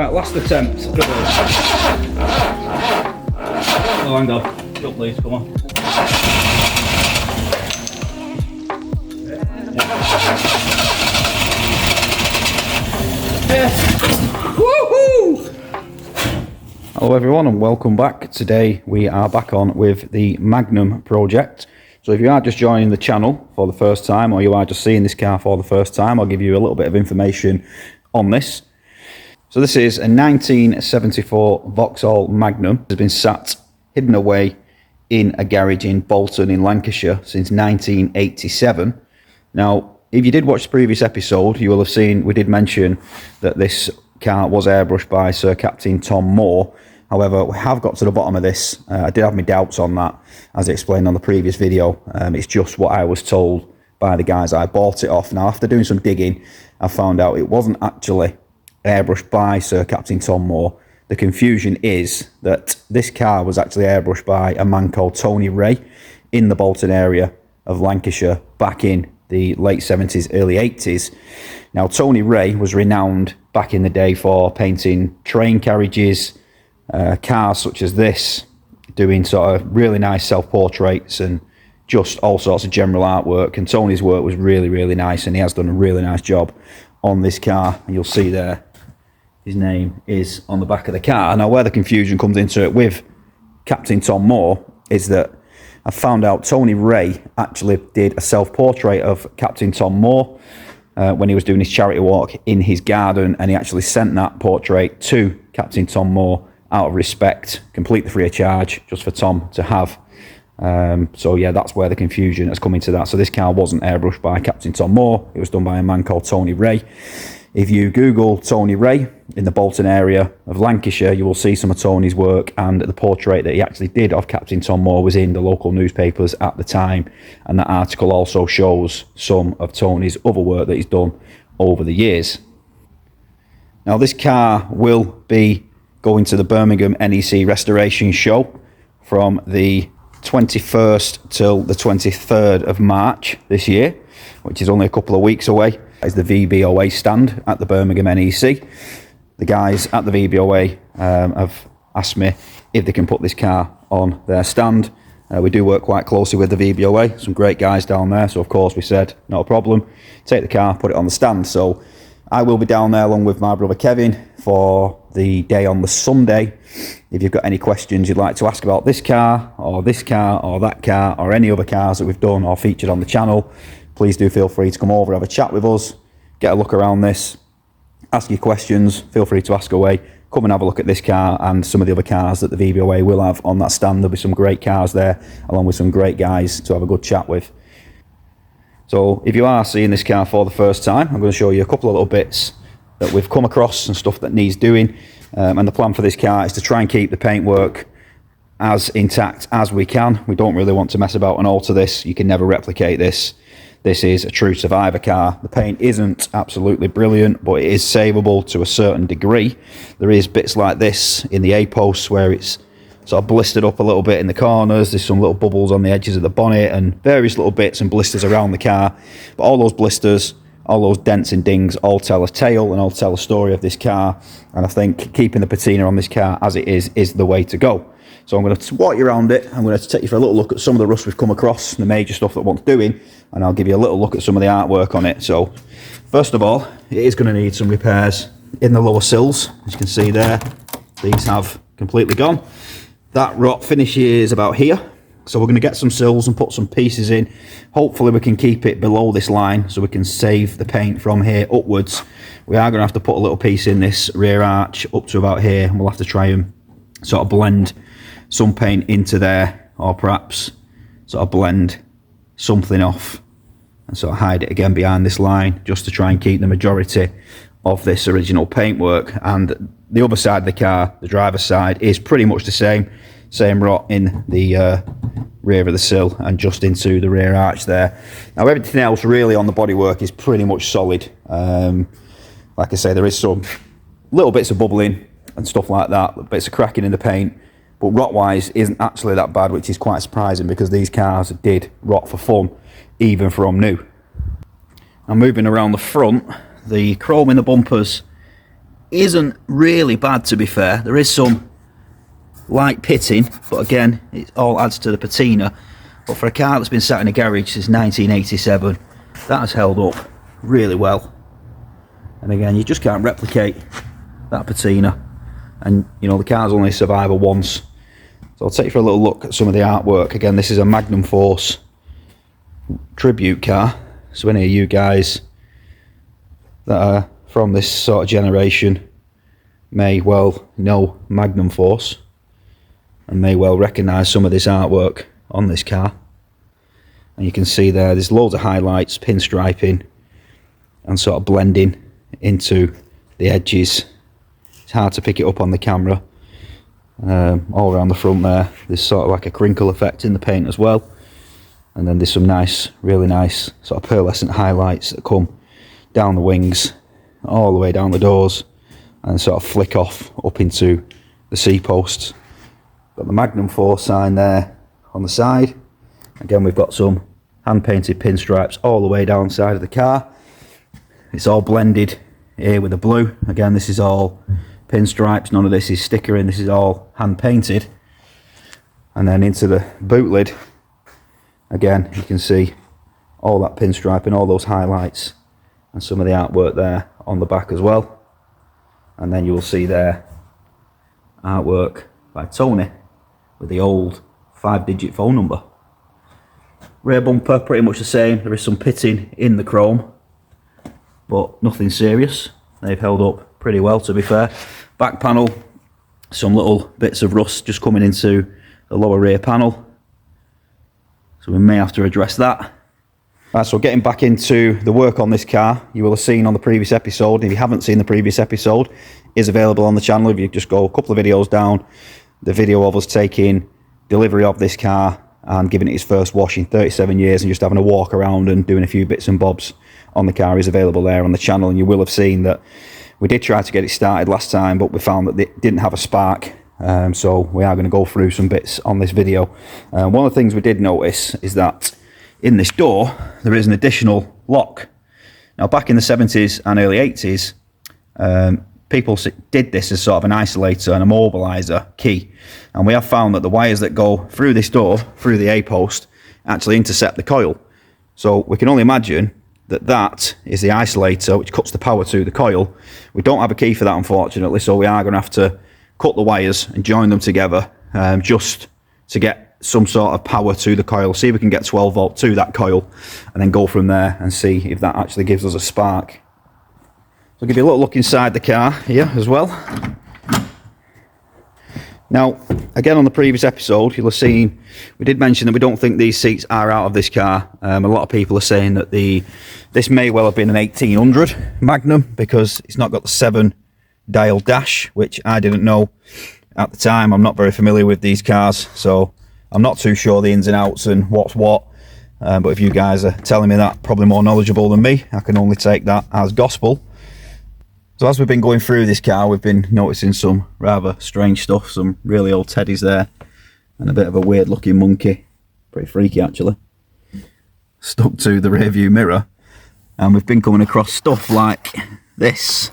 Right, last attempt. Oh, hang on. Up, please, come on. Woohoo! Hello everyone and welcome back. Today we are back on with the Magnum project. So if you are just joining the channel for the first time, or you are just seeing this car for the first time, I'll give you a little bit of information on this. So this is a 1974 Vauxhall Magnum. It has been sat hidden away in a garage in Bolton in Lancashire since 1987. Now, if you did watch the previous episode, you will have seen we did mention that this car was airbrushed by Sir Captain Tom Moore. However, we have got to the bottom of this. I did have my doubts on that, as I explained on the previous video. It's just what I was told by the guys I bought it off. Now, after doing some digging, I found out it wasn't actually airbrushed by Sir Captain Tom Moore. The confusion is that this car was actually airbrushed by a man called Tony Ray in the Bolton area of Lancashire back in the late 70s, early 80s. Now, Tony Ray was renowned back in the day for painting train carriages, cars such as this, doing sort of really nice self-portraits and just all sorts of general artwork. And Tony's work was really, really nice, and he has done a really nice job on this car. And you'll see there, his name is on the back of the car. Now, where the confusion comes into it with Captain Tom Moore is that I found out Tony Ray actually did a self-portrait of Captain Tom Moore when he was doing his charity walk in his garden, and he actually sent that portrait to Captain Tom Moore out of respect, completely free of charge, just for Tom to have. So yeah, that's where the confusion has come into that. So this car wasn't airbrushed by Captain Tom Moore. It was done by a man called Tony Ray. If you Google Tony Ray in the Bolton area of Lancashire, you will see some of Tony's work, and the portrait that he actually did of Captain Tom Moore was in the local newspapers at the time. And that article also shows some of Tony's other work that he's done over the years. Now, this car will be going to the Birmingham NEC Restoration Show from the 21st till the 23rd of March this year, which is only a couple of weeks away. Is the VBOA stand at the Birmingham NEC. The guys at the VBOA have asked me if they can put this car on their stand. We do work quite closely with the VBOA, some great guys down there, so of course we said, not a problem, take the car, put it on the stand. So I will be down there along with my brother Kevin for the day on the Sunday. If you've got any questions you'd like to ask about this car or that car or any other cars that we've done or featured on the channel, please do feel free to come over, have a chat with us, get a look around this, ask your questions, feel free to ask away. Come and have a look at this car and some of the other cars that the VBOA will have on that stand. There'll be some great cars there, along with some great guys to have a good chat with. So if you are seeing this car for the first time, I'm going to show you a couple of little bits that we've come across and stuff that needs doing. And the plan for this car is to try and keep the paintwork as intact as we can. We don't really want to mess about and alter this. You can never replicate this. This is a true survivor car. The paint isn't absolutely brilliant, but it is savable to a certain degree. There is bits like this in the A-posts where it's sort of blistered up a little bit in the corners. There's some little bubbles on the edges of the bonnet and various little bits and blisters around the car. But all those blisters, all those dents and dings all tell a tale and all tell a story of this car. And I think keeping the patina on this car as it is the way to go. So I'm going to walk you around it. I'm going to take you for a little look at some of the rust we've come across, the major stuff that wants doing, and I'll give you a little look at some of the artwork on it. So first of all, it is going to need some repairs in the lower sills. As you can see there, these have completely gone. That rot finishes about here. So we're going to get some sills and put some pieces in. Hopefully we can keep it below this line so we can save the paint from here upwards. We are going to have to put a little piece in this rear arch up to about here, and we'll have to try and sort of blend some paint into there, or perhaps sort of blend something off and sort of hide it again behind this line, just to try and keep the majority of this original paintwork. And the other side of the car, the driver's side, is pretty much the same rot in the rear of the sill and just into the rear arch there. Now everything else really on the bodywork is pretty much solid. Like I say, there is some little bits of bubbling and stuff like that, bits of cracking in the paint, but rot-wise isn't actually that bad, which is quite surprising because these cars did rot for fun, even from new. Now moving around the front, the chrome in the bumpers isn't really bad, to be fair. There is some light pitting, but again, it all adds to the patina. But for a car that's been sat in a garage since 1987, that has held up really well. And again, you just can't replicate that patina. And you know, the car's only a survivor once. So I'll take you for a little look at some of the artwork. Again, this is a Magnum Force tribute car. So any of you guys that are from this sort of generation may well know Magnum Force and may well recognise some of this artwork on this car. And you can see there's loads of highlights, pinstriping and sort of blending into the edges. It's hard to pick it up on the camera. All around the front there's sort of like a crinkle effect in the paint as well. And then there's some nice, really nice sort of pearlescent highlights that come down the wings, all the way down the doors, and sort of flick off up into the seat posts. Got the Magnum Force sign there on the side. Again, we've got some hand-painted pinstripes all the way down the side of the car. It's all blended here with the blue. Again, this is all pinstripes, none of this is stickering, this is all hand-painted. And then into the boot lid, again, you can see all that pinstripe and all those highlights and some of the artwork there on the back as well. And then you will see there artwork by Tony with the old 5-digit phone number. Rear bumper, pretty much the same. There is some pitting in the chrome, but nothing serious. They've held up pretty well, to be fair. Back panel, some little bits of rust just coming into the lower rear panel, so we may have to address that. Right, so getting back into the work on this car, you will have seen on the previous episode. If you haven't seen the previous episode, it is available on the channel. If you just go a couple of videos down, the video of us taking delivery of this car and giving it its first wash in 37 years and just having a walk around and doing a few bits and bobs on the car is available there on the channel. And you will have seen that we did try to get it started last time, but we found that it didn't have a spark. So we are going to go through some bits on this video. One of the things we did notice is that in this door there is an additional lock. Now, back in the 70s and early 80s, people did this as sort of an isolator and a mobiliser key, and we have found that the wires that go through this door, through the A-post, actually intercept the coil. So we can only imagine that that is the isolator which cuts the power to the coil. We don't have a key for that, unfortunately, so we are going to have to cut the wires and join them together just to get some sort of power to the coil, see if we can get 12 volt to that coil, and then go from there and see if that actually gives us a spark. So I'll give you a little look inside the car here as well. Now, again, on the previous episode, you'll have seen we did mention that we don't think these seats are out of this car. A lot of people are saying that this may well have been an 1800 Magnum because it's not got the 7-dial dash, which I didn't know at the time. I'm not very familiar with these cars, so I'm not too sure the ins and outs and what's what. But if you guys are telling me that, probably more knowledgeable than me, I can only take that as gospel. So as we've been going through this car, we've been noticing some rather strange stuff, some really old teddies there, and a bit of a weird looking monkey, pretty freaky actually, stuck to the rear view mirror. And we've been coming across stuff like this.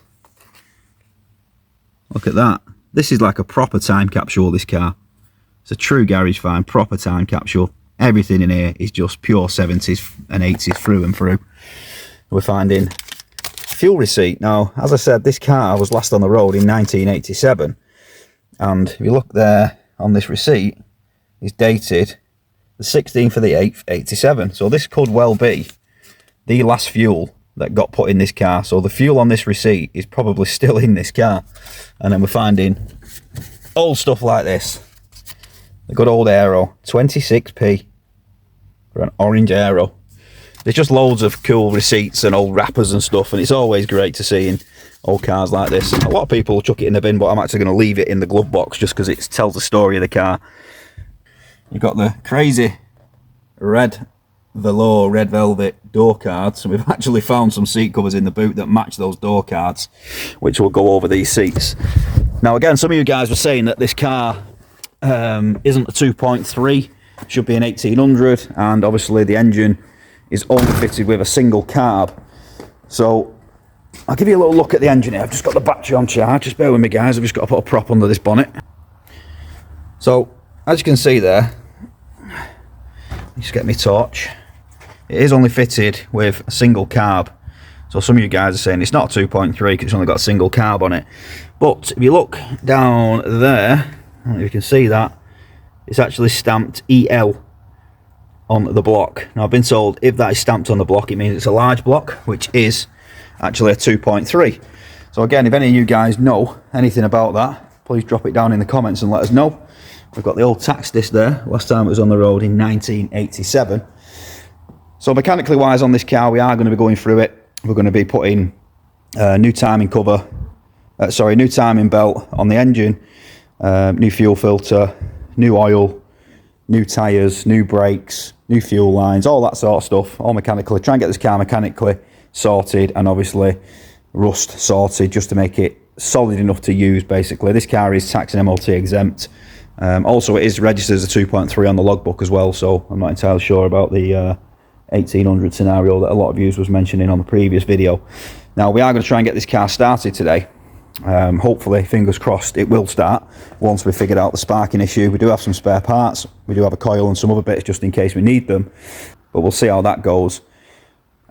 Look at that. This is like a proper time capsule, this car. It's a true garage find, proper time capsule. Everything in here is just pure 70s and 80s through and through. We're finding fuel receipt. Now, as I said, this car was last on the road in 1987, and if you look there on this receipt, it's dated the 16th of the 8th, 87. So this could well be the last fuel that got put in this car. So the fuel on this receipt is probably still in this car. And then we're finding old stuff like this. The good old Aero, 26p for an orange Aero. There's just loads of cool receipts and old wrappers and stuff, and it's always great to see in old cars like this. A lot of people chuck it in the bin, but I'm actually going to leave it in the glove box just because it tells the story of the car. You've got the crazy red velour, red velvet door cards, and we've actually found some seat covers in the boot that match those door cards, which will go over these seats. Now again, some of you guys were saying that this car isn't a 2.3, should be an 1800, and obviously the engine is only fitted with a single carb. So I'll give you a little look at the engine here. I've just got the battery on charge. Just bear with me, guys. I've just got to put a prop under this bonnet. So, as you can see there, just get my torch. It is only fitted with a single carb. So some of you guys are saying it's not 2.3 because it's only got a single carb on it. But if you look down there, I don't know if you can see that, it's actually stamped EL on the block. Now I've been told if that is stamped on the block, it means it's a large block, which is actually a 2.3. So again, if any of you guys know anything about that, please drop it down in the comments and let us know. We've got the old tax disc there. Last time it was on the road in 1987. So mechanically wise on this car, we are going to be going through it. We're going to be putting new timing cover, new timing belt on the engine, new fuel filter, new oil, new tyres, new brakes, new fuel lines, all that sort of stuff, all mechanically. Try and get this car mechanically sorted and obviously rust sorted just to make it solid enough to use basically. This car is tax and MOT exempt. Also it is registered as a 2.3 on the logbook as well, so I'm not entirely sure about the 1800 scenario that a lot of you was mentioning on the previous video. Now we are going to try and get this car started today. Hopefully, fingers crossed, it will start once we figured out the sparking issue. We do have some spare parts. We do have a coil and some other bits just in case we need them, but we'll see how that goes.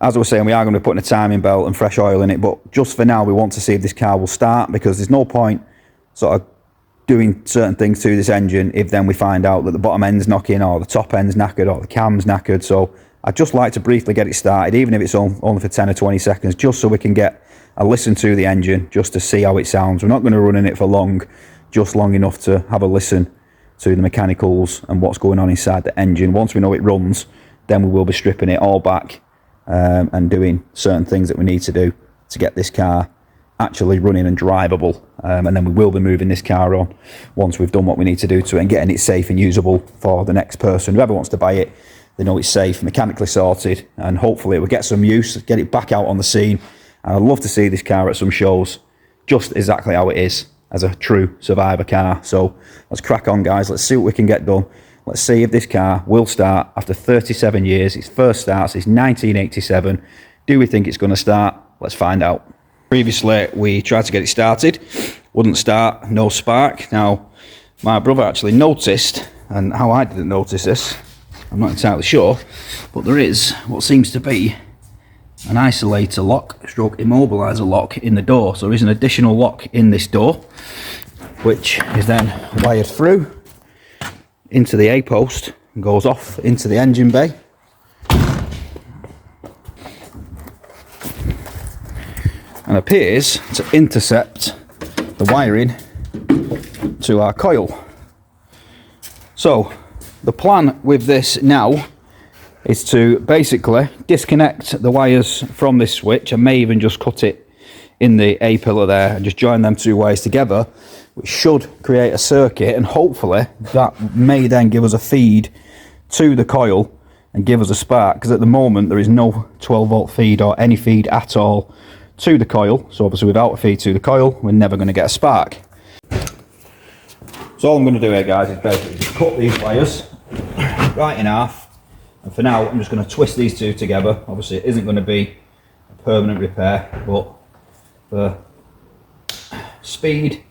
As I was saying, we are going to be putting a timing belt and fresh oil in it, but just for now we want to see if this car will start, because there's no point sort of doing certain things to this engine if then we find out that the bottom end's knocking or the top end's knackered or the cam's knackered. So I'd just like to briefly get it started, even if it's only for 10 or 20 seconds, just so we can get a listen to the engine, just to see how it sounds. We're not going to run in it for long, just long enough to have a listen to the mechanicals and what's going on inside the engine. Once we know it runs, then we will be stripping it all back and doing certain things that we need to do to get this car actually running and drivable. And then we will be moving this car on once we've done what we need to do to it and getting it safe and usable for the next person. Whoever wants to buy it, they know it's safe, mechanically sorted, and hopefully it will get some use, get it back out on the scene. And I'd love to see this car at some shows, just exactly how it is, as a true survivor car. So let's crack on, guys. Let's see what we can get done. Let's see if this car will start after 37 years. Its first starts is 1987. Do we think it's going to start? Let's find out. Previously, we tried to get it started. Wouldn't start, no spark. Now, my brother actually noticed, and how I didn't notice this, I'm not entirely sure, but there is what seems to be an isolator lock, stroke immobiliser lock in the door. So there is an additional lock in this door, which is then wired through into the A-post and goes off into the engine bay. And appears to intercept the wiring to our coil. So the plan with this now is to basically disconnect the wires from this switch. I may even just cut it in the A pillar there and just join them two wires together, which should create a circuit, and hopefully that may then give us a feed to the coil and give us a spark, because at the moment there is no 12 volt feed or any feed at all to the coil. So obviously without a feed to the coil, we're never going to get a spark. So all I'm going to do here, guys, is basically just cut these wires right in half, and for now I'm just going to twist these two together. Obviously it isn't going to be a permanent repair, but for speed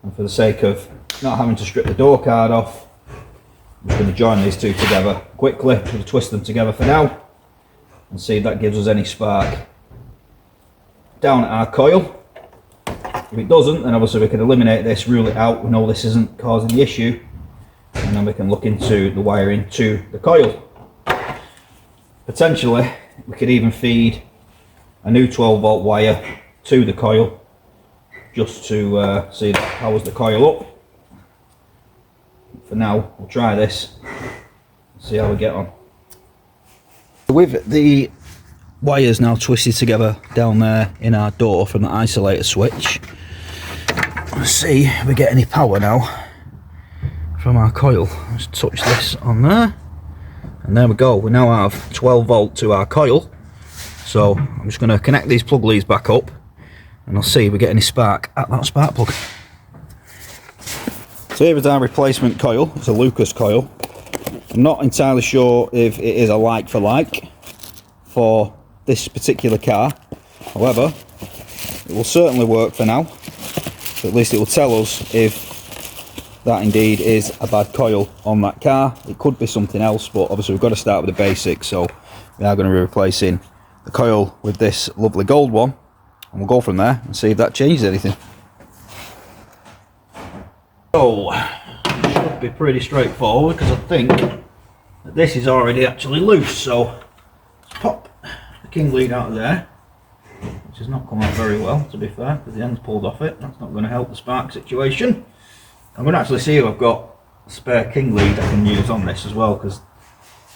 and for the sake of not having to strip the door card off, I'm just going to join these two together quickly. I'm going to twist them together for now and see if that gives us any spark down at our coil. If it doesn't, then obviously we can eliminate this, rule it out, we know this isn't causing the issue, and then we can look into the wiring to the coil. Potentially we could even feed a new 12 volt wire to the coil just to see that powers the coil up. For now we'll try this and see how we get on. With the wires now twisted together down there in our door from the isolator switch, let's see if we get any power now from our coil. Let's touch this on there, and there we go. We now have 12 volt to our coil. So I'm just going to connect these plug leads back up and I'll see if we get any spark at that spark plug. So here is our replacement coil. It's a Lucas coil. I'm not entirely sure if it is a like for like for this particular car. However, it will certainly work for now. So at least it will tell us if that indeed is a bad coil on that car. It could be something else, but obviously we've got to start with the basics. So we are going to be replacing the coil with this lovely gold one, and we'll go from there and see if that changes anything. So it should be pretty straightforward, because I think that this is already actually loose. So let's pop the king lead out of there, which has not come out very well, to be fair, because the end's pulled off it. That's not going to help the spark situation. I'm going to actually see if I've got a spare king lead I can use on this as well, because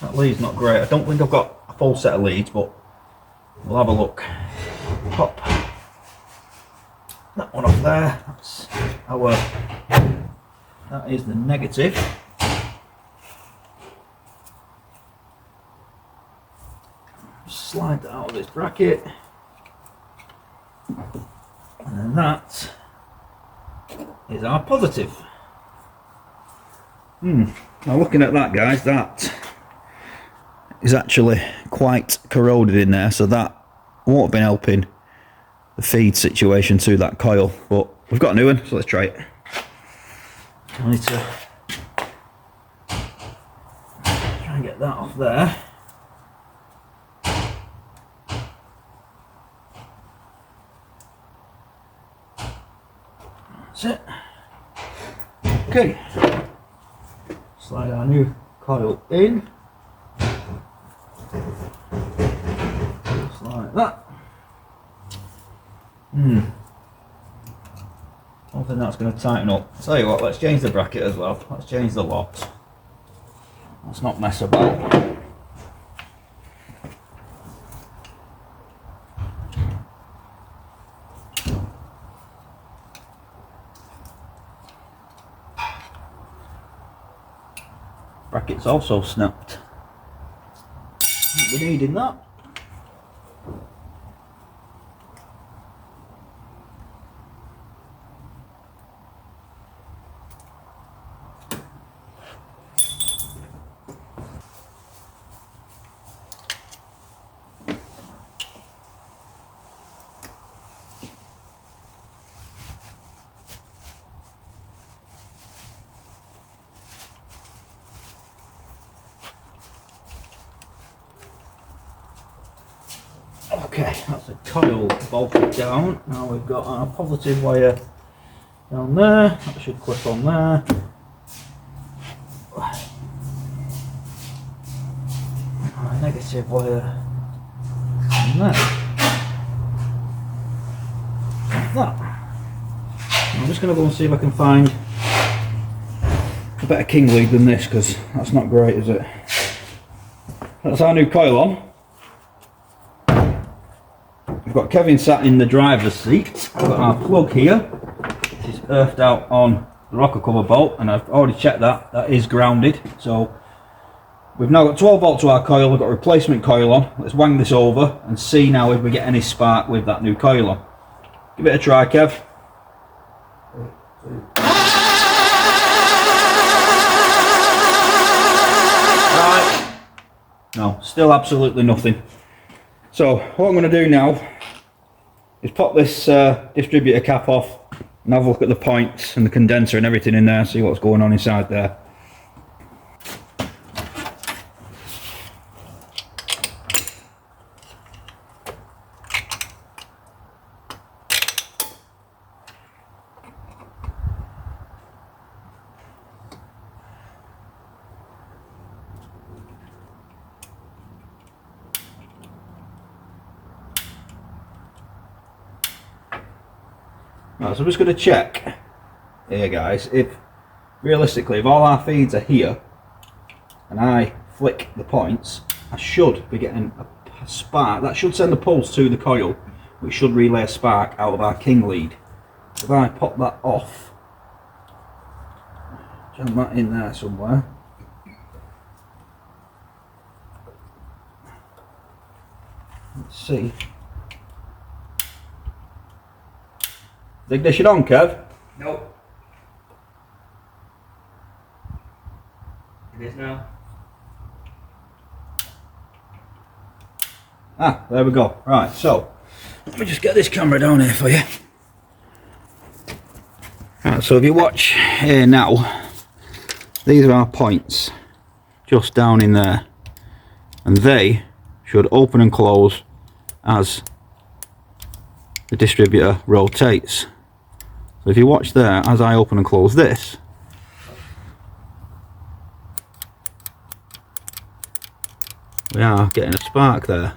that lead's not great. I don't think I've got a full set of leads, but we'll have a look. Pop that one off there. That's our, that is the negative. Slide that out of this bracket. And then that is our positive. Now looking at that, guys, that is actually quite corroded in there, so that won't have been helping the feed situation to that coil, but we've got a new one, so let's try it. I need to try and get that off there. That's it. Okay. Slide our new coil in. Just like that. I don't think that's going to tighten up. I'll tell you what, let's change the bracket as well. Let's change the lot. Let's not mess about. Bracket's also snapped. We're needing that. Okay, that's the coil bolted down. Now we've got our positive wire down there. That should clip on there. Our negative wire on there. Like that. I'm just going to go and see if I can find a better king lead than this, because that's not great, is it? That's our new coil on. We've got Kevin sat in the driver's seat. We've got our plug here, which is earthed out on the rocker cover bolt, and I've already checked that. That is grounded. So we've now got 12 volt to our coil. We've got a replacement coil on. Let's wang this over and see now if we get any spark with that new coil on. Give it a try, Kev. Right. No, still absolutely nothing. So what I'm going to do now is pop this distributor cap off and have a look at the points and the condenser and everything in there, see what's going on inside there. Right, so I'm just going to check here, guys, if realistically, if all our feeds are here and I flick the points, I should be getting a spark. That should send a pulse to the coil, which should relay a spark out of our king lead. If I pop that off, jam that in there somewhere. Let's see. The ignition on, Kev? Nope. It is now. Ah, there we go. Right, so Let me just get this camera down here for you. Right, so if you watch here now, these are our points just down in there, and they should open and close as the distributor rotates. So if you watch there, as I open and close this, we are getting a spark there.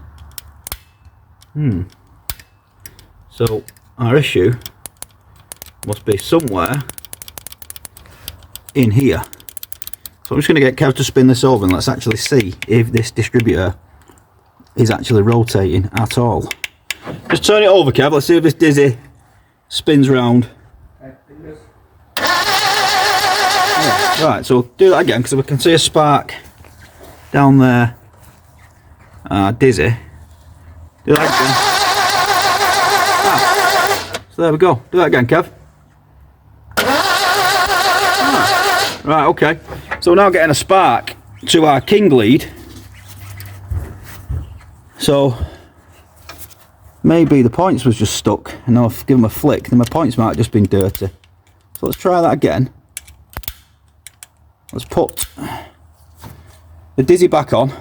So our issue must be somewhere in here. So I'm just going to get Kev to spin this over and let's actually see if this distributor is actually rotating at all. Just turn it over, Kev. Let's see if this dizzy spins round. Yeah, right, so we'll do that again because we can see a spark down there. Dizzy. Do that again. So there we go. Do that again, Kev. Right, okay. So we're now getting a spark to our king lead. So maybe the points was just stuck and I'll give them a flick, then my points might have just been dirty. So let's try that again. Let's put the dizzy back on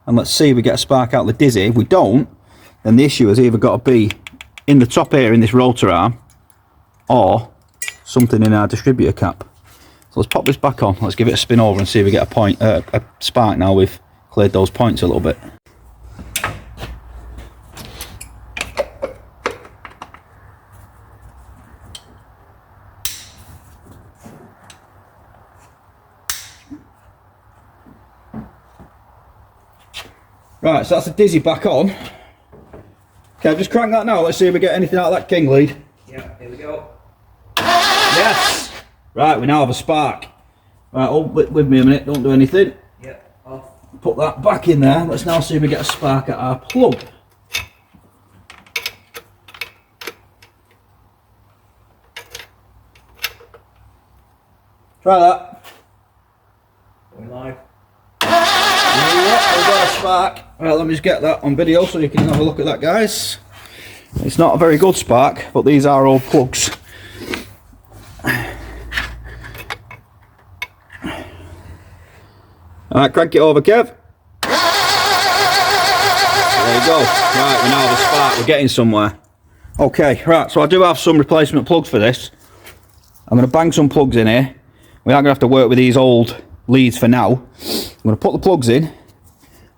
and let's see if we get a spark out of the dizzy. If we don't, then the issue has either got to be in the top here in this rotor arm or something in our distributor cap. So let's pop this back on, let's give it a spin over and see if we get a spark now we've cleared those points a little bit. Right, so that's the dizzy back on. Okay, just crank that now. Let's see if we get anything out of that king lead. Yeah, here we go. Yes! Right, we now have a spark. Right, hold with me a minute, don't do anything. Yeah, off. Put that back in there. Let's now see if we get a spark at our plug. Try that. Going live. Yeah, we've got a spark. Right, let me just get that on video so you can have a look at that, guys. It's not a very good spark, but these are old plugs. Alright, crank it over, Kev. There you go. Right, we now have a spark. We're getting somewhere. Okay, right, so I do have some replacement plugs for this. I'm going to bang some plugs in here. We are going to have to work with these old leads for now. I'm going to put the plugs in.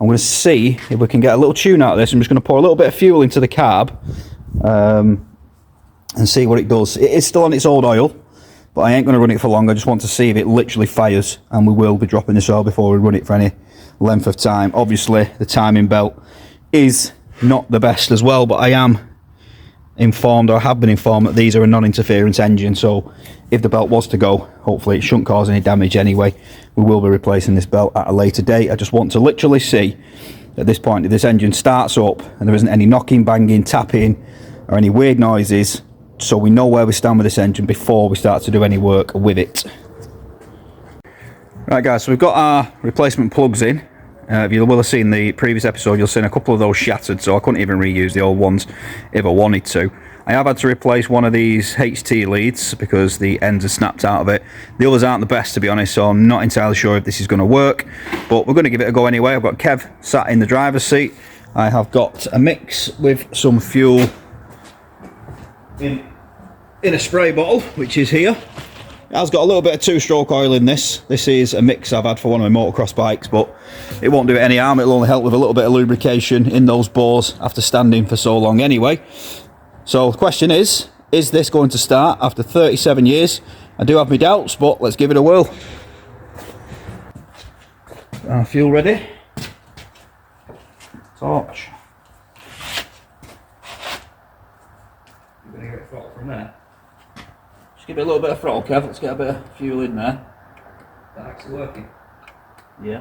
I'm going to see if we can get a little tune out of this. I'm just going to pour a little bit of fuel into the carb and see what it does. It is still on its old oil, but I ain't going to run it for long. I just want to see if it literally fires, and we will be dropping this oil before we run it for any length of time. Obviously, the timing belt is not the best as well, but I am informed, or have been informed, that these are a non-interference engine, so if the belt was to go, hopefully it shouldn't cause any damage anyway. We will be replacing this belt at a later date. I just want to literally see at this point if this engine starts up and there isn't any knocking, banging, tapping or any weird noises, so we know where we stand with this engine before we start to do any work with it. Right guys, so we've got our replacement plugs in. If you will have seen the previous episode, you'll seen a couple of those shattered, so I couldn't even reuse the old ones if I wanted to. I have had to replace one of these HT leads because the ends are snapped out of it. The others aren't the best, to be honest, so I'm not entirely sure if this is going to work, but we're going to give it a go anyway. I've got Kev sat in the driver's seat. I have got a mix with some fuel in a spray bottle, which is here. It has got a little bit of two-stroke oil in this. This is a mix I've had for one of my motocross bikes, but it won't do it any harm. It'll only help with a little bit of lubrication in those bores after standing for so long anyway. So the question is this going to start after 37 years? I do have my doubts, but let's give it a whirl. Fuel ready. Torch. You're going to get a throttle from there. Just give it a little bit of throttle, Kev. Let's get a bit of fuel in there. Is that actually working? Yeah.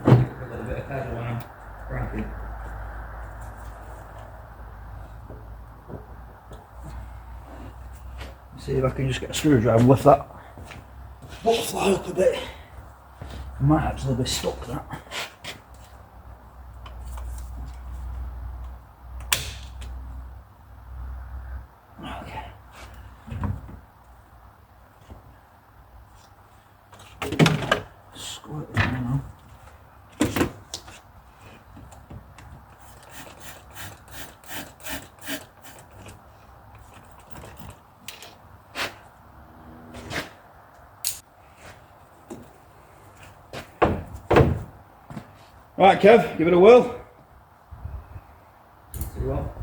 A little bit of pedal when I'm cranking. See if I can just get a screwdriver and lift that butterfly up a bit. I might actually be stuck that. Okay. Squirt it in now. Right, Kev, give it a whirl. See what?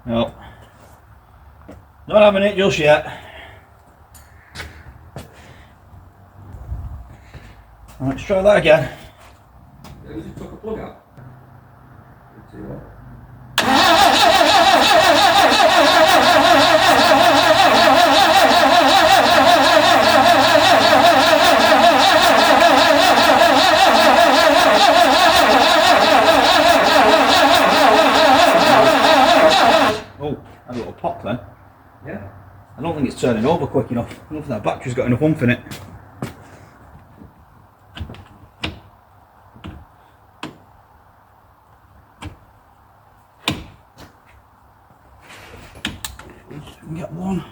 No. Not having it just yet. Right, let's try that again. You just took a plug out. See what? Oh, had a little pop then. Yeah. I don't think it's turning over quick enough. I don't think that battery's got enough oomph in it. We can get one.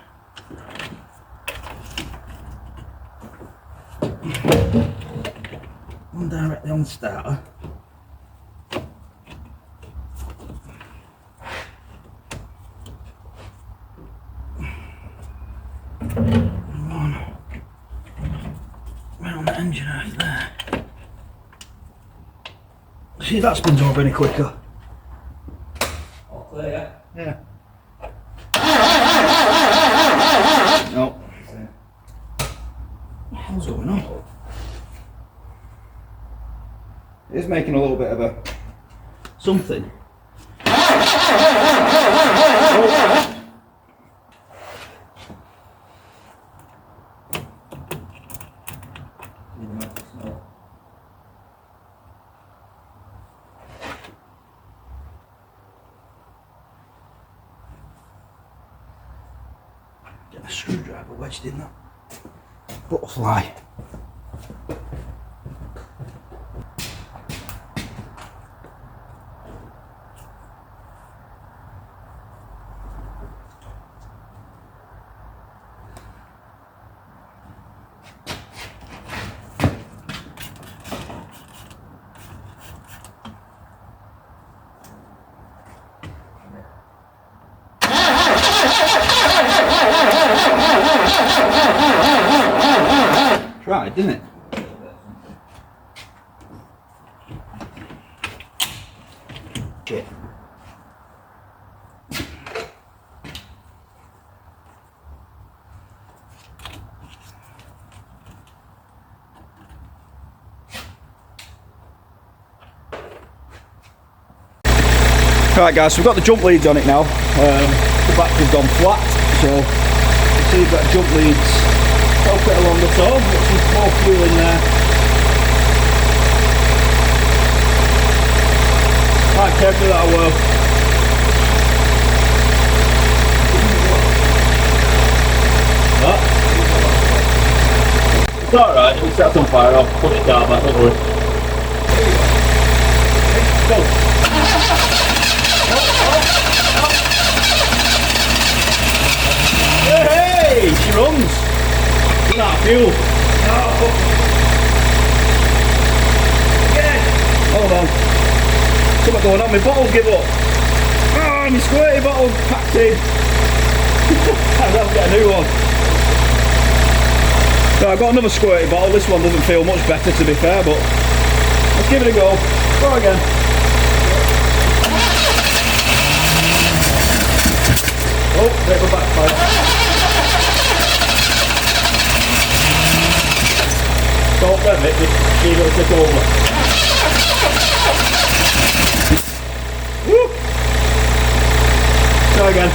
One directly on the starter. One round the engine out there. See if that spins over any quicker. All clear, yeah? Yeah. No. What the hell's going on? It is making a little bit of a something. Oh. Get a screwdriver wedged in that butterfly. Tried, didn't it? Shit. Right guys, so we've got the jump leads on it now. The battery's gone flat, so you see you've got jump leads. Help it along the top, got some more fuel in there. Right, Kev, do that a whirl. What? It's alright, it'll set on fire, I'll push it down back, don't worry. Go. Hey, she runs. Look at that fuel. Yeah. Hold on. Something going on. My bottles give up. Ah, my squirty bottle packed in. I'll have to get a new one. So I've got another squirty bottle. This one doesn't feel much better, to be fair, but let's give it a go. Go again. Oh, bit of a backfire. Stop them. it, just see if it'll tick over. Woo! Try again.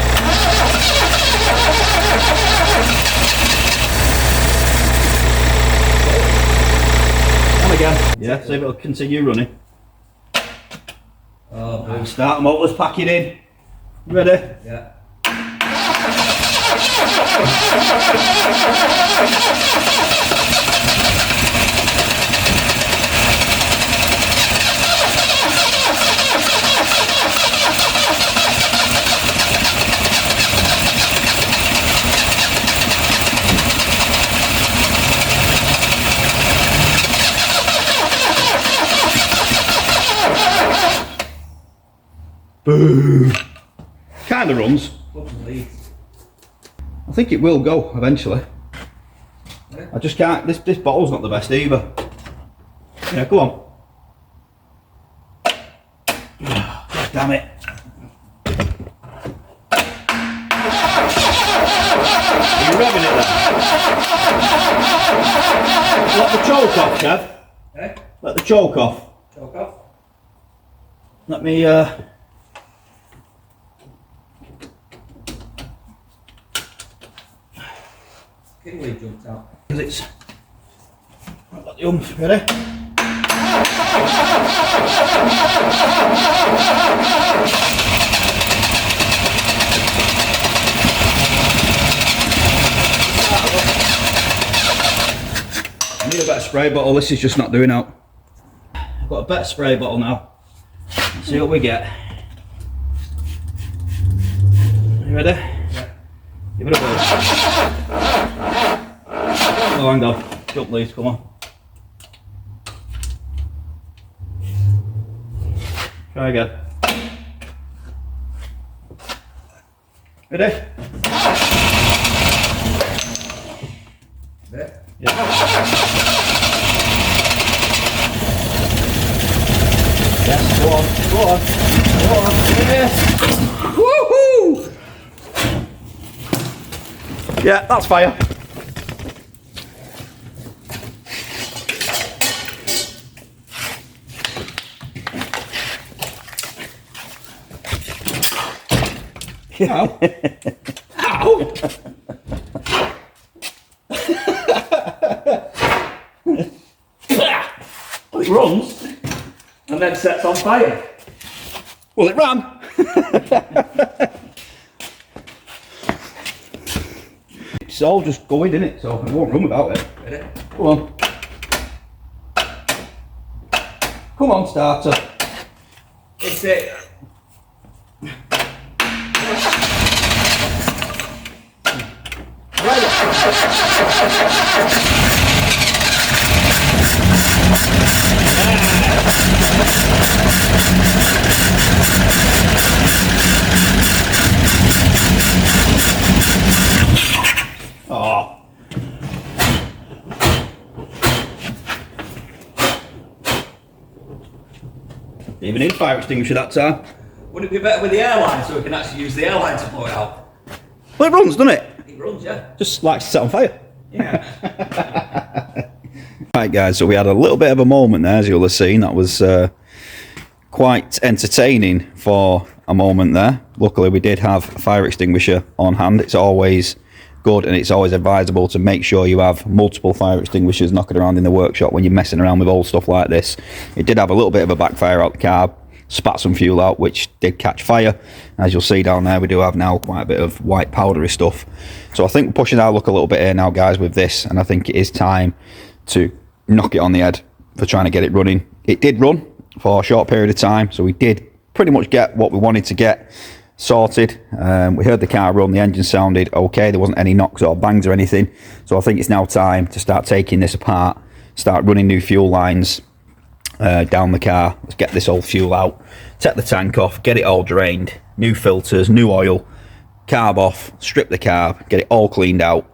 And again. Yeah, see if it'll continue running. Oh, Start motors packing in. Ready? yeah. Boom. Kind of runs. Hopefully. I think it will go eventually. Yeah. I just can't. This bottle's not the best either. Yeah, go on. God damn it. Are you revving it then? Let the choke off, Kev. Eh? Let the choke off. Choke off. Let me Kinley jumped out. because it's I've got the oomph. Ready? I need a better spray bottle. This is just not doing out. I've got a better spray bottle now. Let's see what we get. You ready? Yeah. Give it a go. Oh, hang on. Jump these, come on. Try again. Ready? Yeah. Yeah. Yes, go on, go on, go on, yes! Woohoo! Yeah, that's fire. Ow. Ow! Well, it runs. And then sets on fire. Well, it ran. It's all just going, isn't it? So it won't run without it. Ready? Come on. Come on, starter. It's it. Oh. Didn't even need a fire extinguisher that time. Wouldn't it be better with the airline so we can actually use the airline to blow it out? Well, it runs, doesn't it? It runs, yeah. Just likes to set on fire. Yeah. Right, guys, so we had a little bit of a moment there, as you'll have seen. That was quite entertaining for a moment there. Luckily, we did have a fire extinguisher on hand. It's always good and it's always advisable to make sure you have multiple fire extinguishers knocking around in the workshop when you're messing around with old stuff like this. It did have a little bit of a backfire out the carb, spat some fuel out, which did catch fire. As you'll see down there, we do have now quite a bit of white powdery stuff. So I think we're pushing our luck a little bit here now, guys, with this, and I think it is time to knock it on the head for trying to get it running. It did run for a short period of time, so we did pretty much get what we wanted to get sorted. We heard the car run, the engine sounded okay, there wasn't any knocks or bangs or anything, so I think it's now time to start taking this apart, start running new fuel lines down the car. Let's get this old fuel out, take the tank off, get it all drained, new filters, new oil, carb off, strip the carb, get it all cleaned out,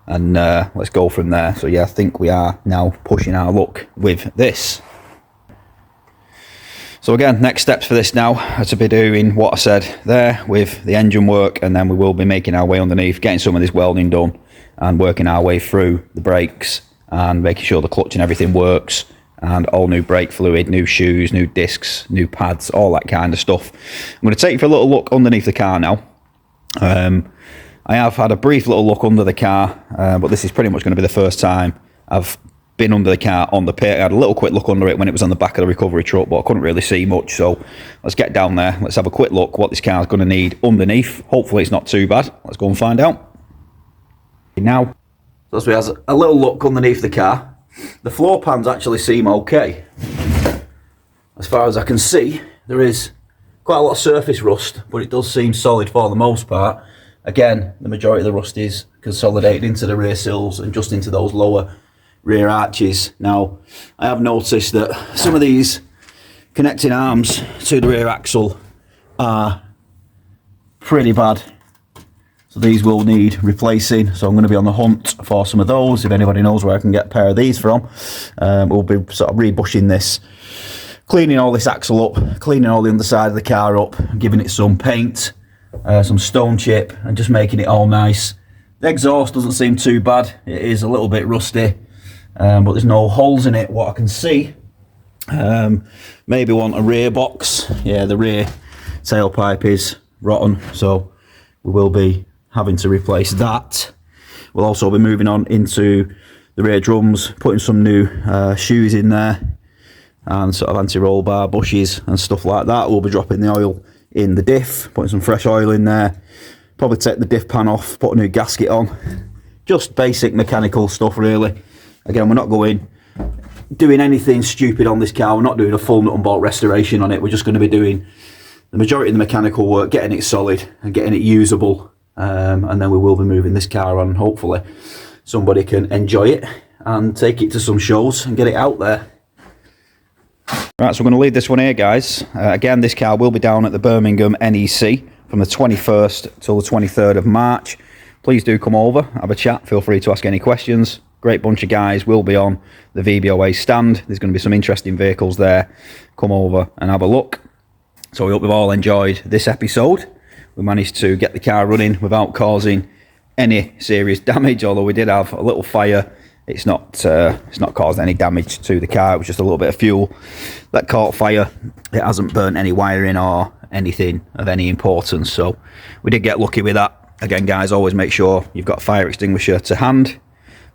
and let's go from there. So yeah, I think we are now pushing our luck with this. So again, next steps for this now are to be doing what I said there with the engine work, and then we will be making our way underneath, getting some of this welding done and working our way through the brakes and making sure the clutch and everything works, and all new brake fluid, new shoes, new discs, new pads, all that kind of stuff. I'm going to take you for a little look underneath the car now. I have had a brief little look under the car, but this is pretty much going to be the first time I've been under the car on the pit. I had a little quick look under it when it was on the back of the recovery truck, but I couldn't really see much. So let's get down there. Let's have a quick look what this car is going to need underneath. Hopefully it's not too bad. Let's go and find out. Now, so as we have a little look underneath the car, the floor pans actually seem okay. As far as I can see, there is quite a lot of surface rust, but it does seem solid for the most part. Again, the majority of the rust is consolidated into the rear sills and just into those lower rear arches. Now, I have noticed that some of these connecting arms to the rear axle are pretty bad. So these will need replacing. So I'm going to be on the hunt for some of those. If anybody knows where I can get a pair of these from, we'll be sort of rebushing this, cleaning all this axle up, cleaning all the underside of the car up, giving it some paint, some stone chip, and just making it all nice. The exhaust doesn't seem too bad. It is a little bit rusty, but there's no holes in it, what I can see. Maybe want a rear box. Yeah, the rear tailpipe is rotten, so we will be having to replace that. We'll also be moving on into the rear drums, putting some new shoes in there, and sort of anti-roll bar bushes and stuff like that. We'll be dropping the oil in the diff, putting some fresh oil in there, probably take the diff pan off, put a new gasket on. Just basic mechanical stuff really. Again, we're not doing anything stupid on this car. We're not doing a full nut and bolt restoration on it. We're just going to be doing the majority of the mechanical work, getting it solid and getting it usable, and then we will be moving this car on. Hopefully somebody can enjoy it and take it to some shows and get it out there. Right, so we're going to leave this one here, guys. Again, this car will be down at the Birmingham NEC from the 21st till the 23rd of March. Please do come over, have a chat, feel free to ask any questions. Great bunch of guys will be on the VBOA stand. There's going to be some interesting vehicles there. Come over and have a look. So we hope you've all enjoyed this episode. We managed to get the car running without causing any serious damage, although we did have a little fire. It's not caused any damage to the car. It was just a little bit of fuel that caught fire. It hasn't burnt any wiring or anything of any importance, so we did get lucky with that. Again, guys, always make sure you've got a fire extinguisher to hand.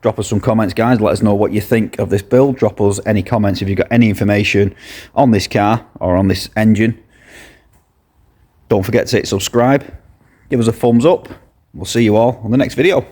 Drop us some comments, guys. Let us know what you think of this build. Drop us any comments if you've got any information on this car or on this engine. Don't forget to hit subscribe. Give us a thumbs up. We'll see you all on the next video.